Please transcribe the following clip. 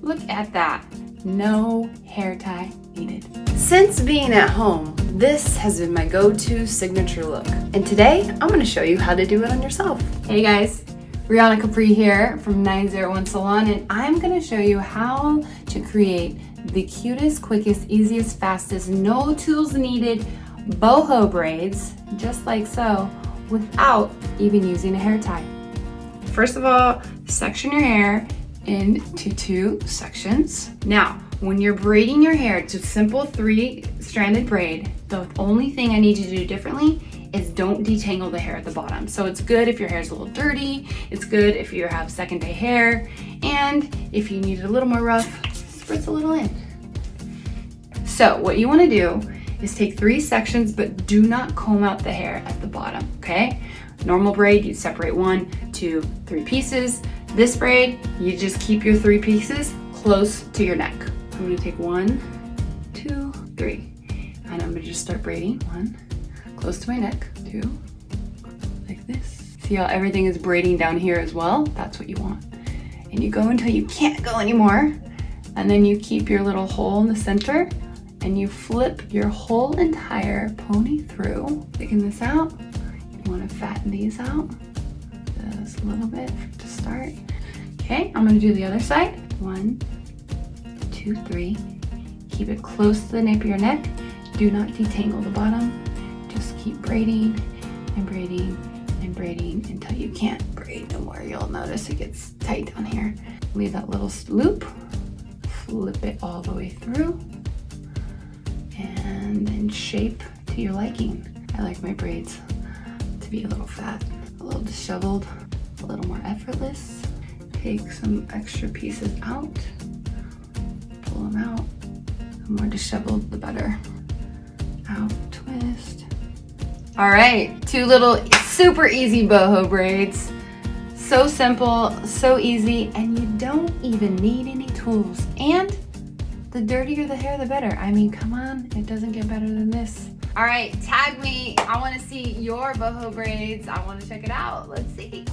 Look at that. No hair tie needed. Since being at home, this has been my go-to signature look. And today, I'm gonna show you how to do it on yourself. Hey guys, Riawna Capri here from 901 Salon, and I'm gonna show you how to create the cutest, quickest, easiest, fastest, no tools needed boho braids, just like so, without even using a hair tie. First of all, section your hair into 2 sections. Now, when you're braiding your hair, it's a simple 3-stranded braid. The only thing I need you to do differently is don't detangle the hair at the bottom. So it's good if your hair is a little dirty, it's good if you have second day hair, and if you need it a little more rough, spritz a little in. So what you wanna do is take 3 sections, but do not comb out the hair at the bottom, okay? Normal braid, you separate 1, 2, 3 pieces. This braid, you just keep your 3 pieces close to your neck. I'm gonna take 1, 2, 3, and I'm gonna just start braiding. 1, close to my neck, 2, like this. See how everything is braiding down here as well? That's what you want. And you go until you can't go anymore, and then you keep your little hole in the center, and you flip your whole entire pony through. Thicken this out. You wanna fatten these out just a little bit to start. Okay, I'm gonna do the other side. 1, 2, 3. Keep it close to the nape of your neck. Do not detangle the bottom. Just keep braiding and braiding and braiding until you can't braid no more. You'll notice it gets tight down here. Leave that little loop. Flip it all the way through. And then shape to your liking. I like my braids to be a little fat, a little disheveled, a little more effortless. Take some extra pieces out, pull them out. The more disheveled, the better. Out, twist. All right, 2 little super easy boho braids. So simple, so easy, and you don't even need any tools. And the dirtier the hair, the better. I mean, come on, it doesn't get better than this. All right, tag me. I wanna see your boho braids. I wanna check it out. Let's see.